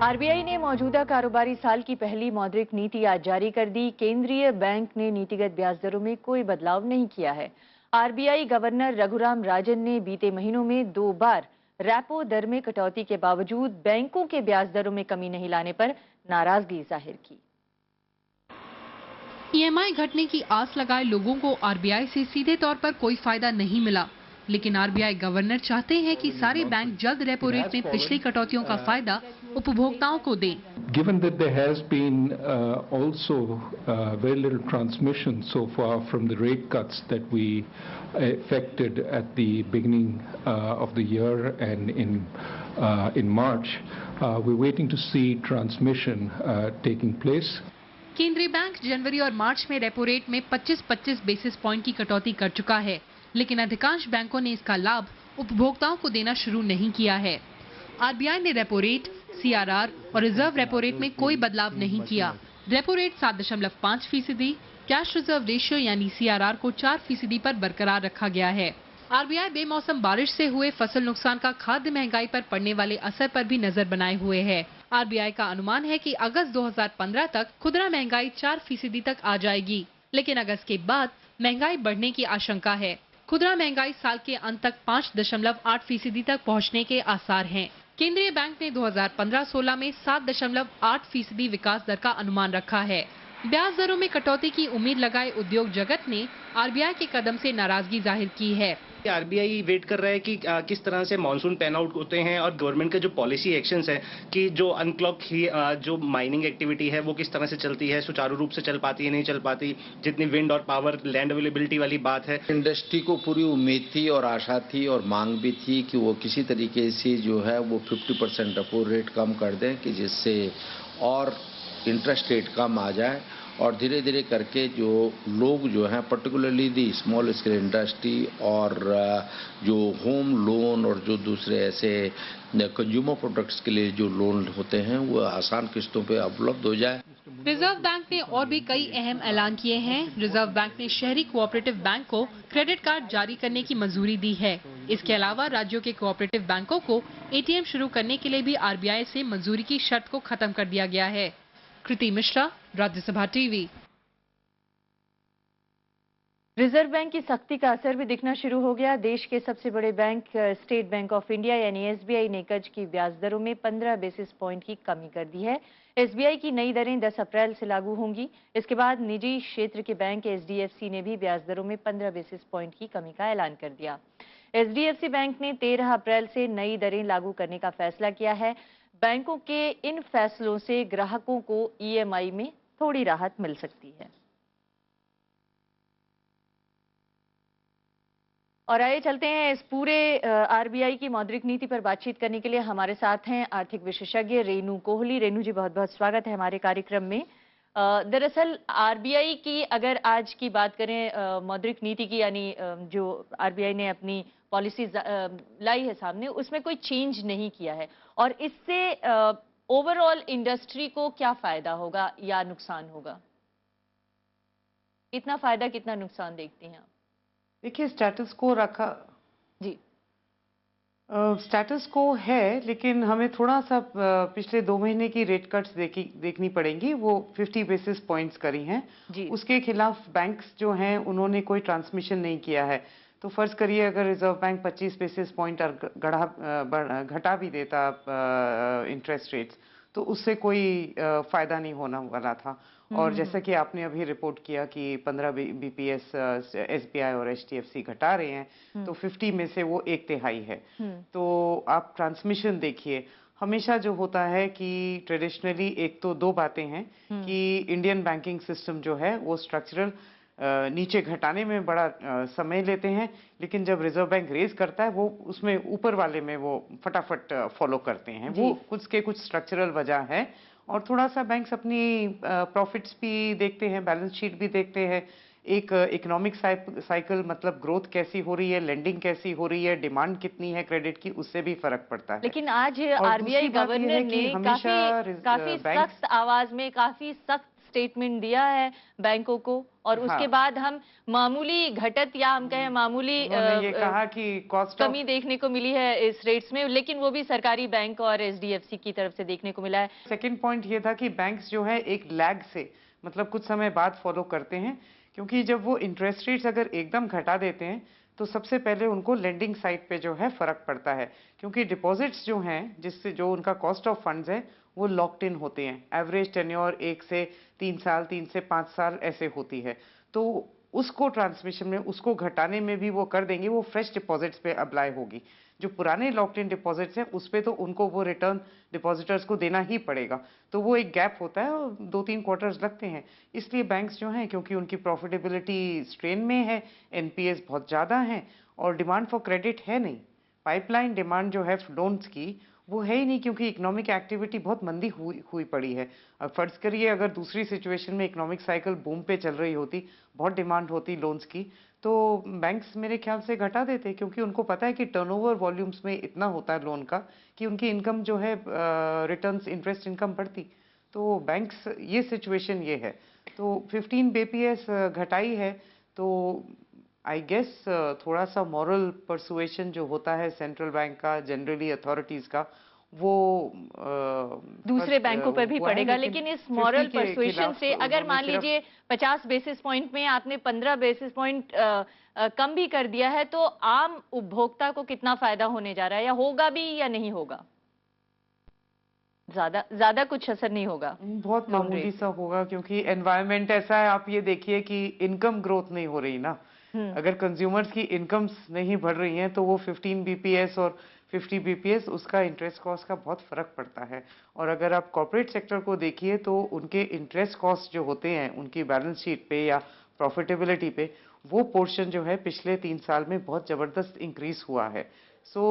RBI ने मौजूदा कारोबारी साल की पहली मौद्रिक नीति आज जारी कर दी। केंद्रीय बैंक ने नीतिगत ब्याज दरों में कोई बदलाव नहीं किया है। आरबीआई गवर्नर रघुराम राजन ने बीते महीनों में 2 बार रेपो दर में कटौती के बावजूद बैंकों के ब्याज दरों में कमी नहीं लाने पर नाराजगी जाहिर की। ईएमआई घटने की आस लगाए लोगों को आरबीआई से सीधे तौर पर कोई फायदा नहीं मिला, लेकिन आरबीआई गवर्नर चाहते हैं कि सारे बैंक जल्द रेपो रेट में पिछली कटौतियों का फायदा उपभोक्ताओं को दें। Given that there has been also very little transmission so far from the rate cuts that we effected at the beginning of the year and in March, we're waiting to see transmission taking place. केंद्रीय bank जनवरी और मार्च में repo rate में 25-25 basis point की कटौती कर चुका है, लेकिन अधिकांश बैंकों ने इसका लाभ उपभोक्ताओं को देना शुरू नहीं किया है। आरबीआई ने रेपो रेट, सीआरआर और रिजर्व रेपो रेट में कोई बदलाव नहीं किया। Repo rate 7.5%, cash reserve ratio यानी सीआरआर को 4% पर बरकरार रखा गया है। आरबीआई बेमौसम बारिश से हुए फसल नुकसान का खाद्य महंगाई पर पड़ने वाले असर पर भी नजर बनाए हुए है। आरबीआई का अनुमान है कि अगस्त 2015 तक खुदरा महंगाई 4% तक आ जाएगी, लेकिन अगस्त के बाद महंगाई बढ़ने की आशंका है। खुदरा महंगाई साल के अंत तक 5.8% तक पहुंचने के आसार हैं। केंद्रीय बैंक ने 2015-16 में 7.8% विकास दर का अनुमान रखा है। ब्याज दरों में कटौती की उम्मीद लगाए उद्योग जगत ने आरबीआई के कदम से नाराजगी जाहिर की है। आरबीआई वेट कर रहा है कि किस तरह से मॉनसून पैन आउट होते हैं और गवर्नमेंट के जो पॉलिसी एक्शंस है कि जो अनक्लॉक जो माइनिंग एक्टिविटी है वो किस तरह से चलती है, सुचारू रूप से चल पाती है, नहीं चल पाती, जितनी विंड और पावर लैंड अवेलेबिलिटी वाली बात है। इंडस्ट्री को पूरी उम्मीद थी और आशा थी और मांग भी थी कि वो किसी तरीके से जो है वो 50% रेपो रेट कम कर दें कि जिससे और इंटरेस्ट रेट कम आ जाए और धीरे धीरे करके जो लोग जो हैं particularly the small scale industry और जो होम लोन और जो दूसरे ऐसे कंज्यूमर प्रोडक्ट्स के लिए जो लोन होते हैं वो आसान किस्तों पे उपलब्ध हो जाए। रिजर्व बैंक ने और भी कई अहम ऐलान किए हैं। रिजर्व बैंक ने शहरी कोऑपरेटिव बैंक को क्रेडिट कार्ड जारी करने की मंजूरी दी है। इसके अलावा राज्यों के कोऑपरेटिव बैंकों को एटीएम शुरू करने के लिए भी आरबीआई से मंजूरी की शर्त को खत्म कर दिया गया है। Kriti Mishra, Rajya Sabha TV. Reserve bank की सख्ती का असर भी दिखना शुरू हो गया। देश के सबसे बड़े bank state bank of India यानी एसबीआई ने कर्ज की ब्याज दरों में 15 बेसिस पॉइंट की कमी कर दी है। एसबीआई की नई दरें 10 अप्रैल से लागू होंगी। इसके बाद निजी क्षेत्र के बैंक एचडीएफसी ने भी ब्याज दरों में 15 बेसिस पॉइंट की कमी का ऐलान कर दिया। एचडीएफसी बैंक ने 13 अप्रैल से नई दरें लागू करने का फैसला किया है। बैंकों के इन फैसलों से ग्राहकों को ईएमआई में थोड़ी राहत मिल सकती है। और आइए चलते हैं इस पूरे आरबीआई की मौद्रिक नीति पर बातचीत करने के लिए हमारे साथ हैं आर्थिक विशेषज्ञ रेनू कोहली। रेनू जी, बहुत बहुत स्वागत है हमारे कार्यक्रम में। दरअसल आरबीआई की अगर आज की बात करें मौद्रिक नीति की, यानी जो आरबीआई ने अपनी पॉलिसी लाई है सामने, उसमें कोई चेंज नहीं किया है और इससे ओवरऑल इंडस्ट्री को क्या फायदा होगा या नुकसान होगा? कितना फायदा कितना नुकसान देखती हैं आप? देखिए, स्टेटस को रखा जी, स्टेटस को है, लेकिन हमें थोड़ा सा पिछले 2 महीने की रेट कट्स देखनी पड़ेंगी। वो 50 बेसिस पॉइंट्स करी हैं जी। उसके खिलाफ बैंक्स जो हैं उन्होंने कोई ट्रांसमिशन नहीं किया है। तो फर्ज करिए अगर रिजर्व बैंक 25 बेसिस पॉइंट घटा भी देता इंटरेस्ट रेट्स, तो उससे कोई फायदा नहीं होना वाला था। और जैसा कि आपने अभी रिपोर्ट किया कि 15 बीपीएस एसबीआई और एचडीएफसी घटा रहे हैं, तो 50 में से वो 1/3 है। तो आप ट्रांसमिशन देखिए, हमेशा जो होता है कि ट्रेडिशनली एक तो 2 बातें हैं कि इंडियन बैंकिंग सिस्टम जो है वो स्ट्रक्चरल नीचे घटाने में बड़ा समय लेते हैं, लेकिन जब रिजर्व बैंक रेज करता है वो उसमें ऊपर वाले में वो फटाफट फॉलो करते हैं। वो कुछ स्ट्रक्चरल वजह है और थोड़ा सा बैंक्स अपनी प्रॉफिट्स भी देखते हैं, बैलेंस शीट भी देखते हैं, एक इकोनॉमिक साइकिल मतलब ग्रोथ कैसी हो रही है, लेंडिंग कैसी हो रही है, डिमांड कितनी है क्रेडिट की, उससे भी फर्क पड़ता है। लेकिन आज आरबीआई गवर्नर ने काफी सख्त आवाज में, काफी सख्त स्टेटमेंट दिया है बैंकों को और उसके बाद हम मामूली घटत या हम कहें मामूली ये कहा कि कमी देखने को मिली है इस रेट्स में, लेकिन वो भी सरकारी बैंक और एचडीएफसी की तरफ से देखने को मिला है। सेकंड पॉइंट ये था कि बैंक्स जो है एक लैग से मतलब कुछ समय बाद फॉलो करते हैं, क्योंकि जब वो इंटरेस्ट रेट्स अगर एकदम घटा देते हैं तो सबसे पहले उनको लेंडिंग साइड पे जो है फर्क पड़ता है, क्योंकि डिपॉजिट्स जो हैं जिससे जो उनका कॉस्ट ऑफ फंड्स है वो लॉक्ड इन होते हैं। एवरेज टेन्योर 1 से 3 साल, 3 से 5 साल ऐसे होती है, तो उसको ट्रांसमिशन में उसको घटाने में भी वो कर देंगे, वो फ्रेश डिपॉजिट्स पे अप्लाई होगी। जो पुराने लॉक्ड इन डिपॉजिट्स हैं उस पे तो उनको वो रिटर्न डिपॉजिटर्स को देना ही पड़ेगा, तो वो एक गैप होता है और 2-3 क्वार्टर्स लगते हैं। इसलिए बैंक्स जो हैं, क्योंकि उनकी प्रॉफिटेबिलिटी स्ट्रेन में है, एनपीएस बहुत ज़्यादा हैं और डिमांड फॉर क्रेडिट है नहीं, पाइपलाइन डिमांड जो है लोन्स की वो है ही नहीं, क्योंकि इकोनॉमिक एक्टिविटी बहुत मंदी हुई पड़ी है। अब फर्ज करिए अगर दूसरी सिचुएशन में इकोनॉमिक साइकिल बूम पे चल रही होती, बहुत डिमांड होती लोन्स की, तो बैंक्स मेरे ख्याल से घटा देते, क्योंकि उनको पता है कि टर्नओवर वॉल्यूम्स में इतना होता है लोन का कि उनकी इनकम जो है रिटर्न्स इंटरेस्ट इनकम बढ़ती। तो बैंक्स ये सिचुएशन ये है, तो 15 बीपीएस घटाई है, तो आई गेस थोड़ा सा मॉरल परसुएशन जो होता है सेंट्रल बैंक का, जनरली अथॉरिटीज का, वो दूसरे बैंकों पर भी पड़ेगा। लेकिन इस मॉरल परसुएशन से अगर मान लीजिए 50 बेसिस पॉइंट में आपने 15 बेसिस पॉइंट कम भी कर दिया है, तो आम उपभोक्ता को कितना फायदा होने जा रहा है, या होगा भी या नहीं होगा? ज्यादा कुछ असर नहीं होगा, बहुत मामूली सा होगा, क्योंकि एनवायरनमेंट ऐसा है। आप ये देखिए कि इनकम ग्रोथ नहीं हो रही ना, अगर कंज्यूमर्स की इनकम्स नहीं बढ़ रही हैं तो वो 15 बीपीएस और 50 बीपीएस उसका इंटरेस्ट कॉस्ट का बहुत फर्क पड़ता है। और अगर आप कॉर्पोरेट सेक्टर को देखिए तो उनके इंटरेस्ट कॉस्ट जो होते हैं उनकी बैलेंस शीट पे या प्रॉफिटेबिलिटी पे, वो पोर्शन जो है पिछले 3 साल में बहुत जबरदस्त इंक्रीज हुआ है। सो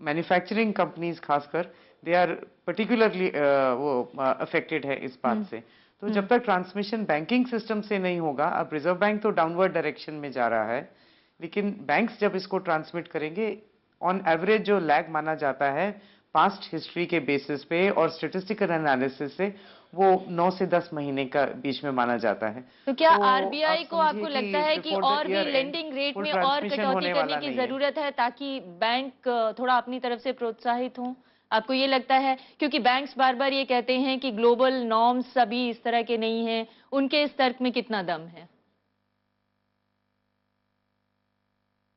मैन्युफैक्चरिंग कंपनीज खासकर दे आर पर्टिकुलरली वो अफेक्टेड है इस बात से। तो जब तक ट्रांसमिशन बैंकिंग सिस्टम से नहीं होगा, अब रिजर्व बैंक तो डाउनवर्ड डायरेक्शन में जा रहा है, लेकिन बैंक्स जब इसको ट्रांसमिट करेंगे, ऑन एवरेज जो लैग माना जाता है पास्ट हिस्ट्री के बेसिस पे और स्टैटिस्टिकल एनालिसिस से, वो 9 से 10 महीने का बीच में माना जाता है। तो क्या आरबीआई को आपको लगता है कि और भी लेंडिंग रेट में और कटौती करने की जरूरत है, ताकि बैंक थोड़ा अपनी तरफ से प्रोत्साहित हों? आपको ये लगता है, क्योंकि बैंक्स बार बार ये कहते हैं कि ग्लोबल नॉर्म्स सभी इस तरह के नहीं हैं, उनके इस तर्क में कितना दम है?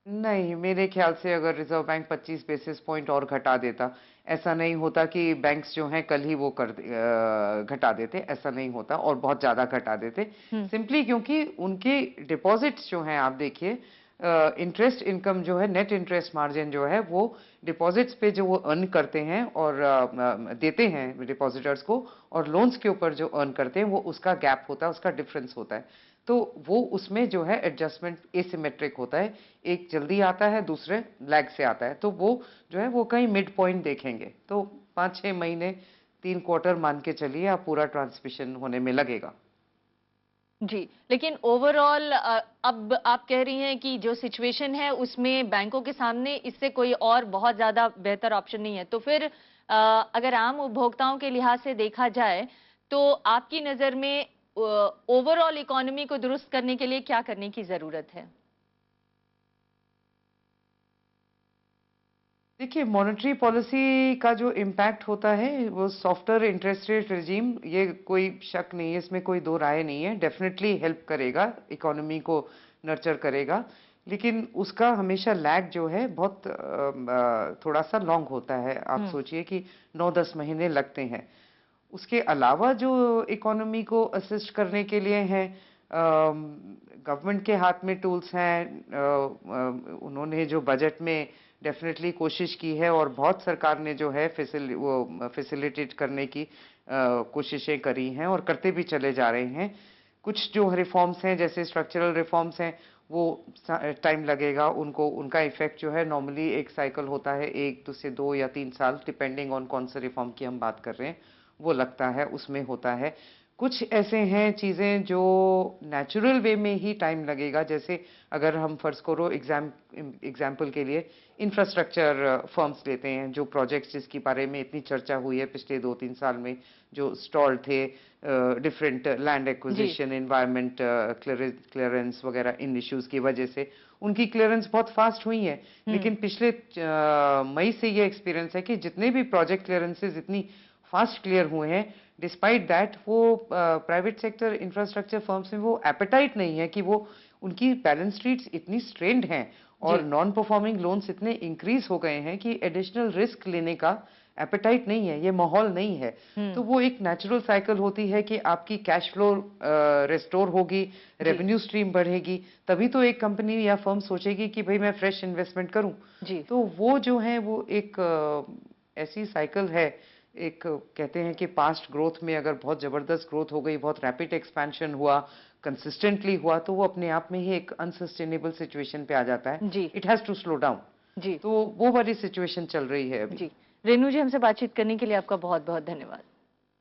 नहीं, मेरे ख्याल से अगर रिजर्व बैंक 25 बेसिस पॉइंट और घटा देता, ऐसा नहीं होता कि बैंक्स जो हैं कल ही वो घटा देते, ऐसा नहीं होता, और बहुत ज्यादा घटा देते, सिंपली क्योंकि उनके डिपॉजिट्स जो हैं, आप देखिए इंटरेस्ट इनकम जो है, नेट इंटरेस्ट मार्जिन जो है, वो डिपॉजिट्स पे जो वो अर्न करते हैं और देते हैं डिपॉजिटर्स को, और लोन्स के ऊपर जो अर्न करते हैं, वो उसका गैप होता है, उसका डिफरेंस होता है। तो वो उसमें जो है एडजस्टमेंट एसिमेट्रिक होता है, एक जल्दी आता है, दूसरे लैग से आता है, तो वो जो है वो कहीं मिड पॉइंट देखेंगे। तो 5-6 महीने 3 क्वार्टर मान के चलिए, आप पूरा ट्रांसमिशन होने में लगेगा। जी, लेकिन ओवरऑल अब आप कह रही हैं कि जो सिचुएशन है उसमें बैंकों के सामने इससे कोई और बहुत ज्यादा बेहतर ऑप्शन नहीं है, तो फिर अगर आम उपभोक्ताओं के लिहाज से देखा जाए तो आपकी नजर में ओवरऑल इकोनॉमी को दुरुस्त करने के लिए क्या करने की जरूरत है? देखिए, मॉनेटरी पॉलिसी का जो इम्पैक्ट होता है वो सॉफ्टर इंटरेस्ट रेट रिजीम, ये कोई शक नहीं है, इसमें कोई दो राय नहीं है, डेफिनेटली हेल्प करेगा, इकोनॉमी को नर्चर करेगा, लेकिन उसका हमेशा लैग जो है बहुत थोड़ा सा लॉन्ग होता है। आप सोचिए कि 9-10 महीने लगते हैं। उसके अलावा जो इकोनॉमी को असिस्ट करने के लिए हैं, गवर्नमेंट के हाथ में टूल्स हैं, उन्होंने जो बजट में डेफिनेटली कोशिश की है और बहुत सरकार ने जो है फैसिलिटेट करने की कोशिशें करी हैं और करते भी चले जा रहे हैं। कुछ जो रिफॉर्म्स हैं, जैसे स्ट्रक्चरल रिफॉर्म्स हैं, वो टाइम लगेगा उनको, उनका इफेक्ट जो है नॉर्मली एक साइकिल होता है 1 से 2 या 3 साल, डिपेंडिंग ऑन कौन से रिफॉर्म की हम बात कर रहे हैं, वो लगता है, उसमें होता है। कुछ ऐसे हैं चीज़ें जो नेचुरल वे में ही टाइम लगेगा, जैसे अगर हम फर्ज करो एग्जाम्पल के लिए इंफ्रास्ट्रक्चर फर्म्स लेते हैं, जो प्रोजेक्ट्स जिसके बारे में इतनी चर्चा हुई है पिछले 2-3 साल में, जो स्टॉल थे, different land acquisition, environment clearance वगैरह इन इश्यूज की वजह से उनकी क्लियरेंस बहुत फास्ट हुई है। लेकिन पिछले मई से ये एक्सपीरियंस है कि जितने भी प्रोजेक्ट क्लियरेंसेज इतनी फास्ट क्लियर हुए हैं, डिस्पाइट दैट वो प्राइवेट सेक्टर इंफ्रास्ट्रक्चर फर्म्स में वो एपेटाइट नहीं है कि वो, उनकी बैलेंस शीट्स इतनी स्ट्रेन्ड हैं और नॉन परफॉर्मिंग लोन्स इतने इंक्रीज हो गए हैं कि एडिशनल रिस्क लेने का एपेटाइट नहीं है, ये माहौल नहीं है। तो वो एक नेचुरल साइकिल होती है कि आपकी कैश फ्लो रेस्टोर होगी, रेवेन्यू स्ट्रीम बढ़ेगी, तभी तो एक कंपनी या फर्म सोचेगी कि भाई मैं फ्रेश इन्वेस्टमेंट करूं। तो वो जो है वो एक ऐसी साइकिल है, एक कहते हैं कि पास्ट ग्रोथ में अगर बहुत जबरदस्त ग्रोथ हो गई, बहुत रैपिड एक्सपेंशन हुआ, कंसिस्टेंटली हुआ, तो वो अपने आप में ही एक अनसस्टेनेबल सिचुएशन पे आ जाता है। It has to slow down. तो वो वाली सिचुएशन चल रही है अभी। रेनू जी, हमसे बातचीत करने के लिए आपका बहुत बहुत धन्यवाद।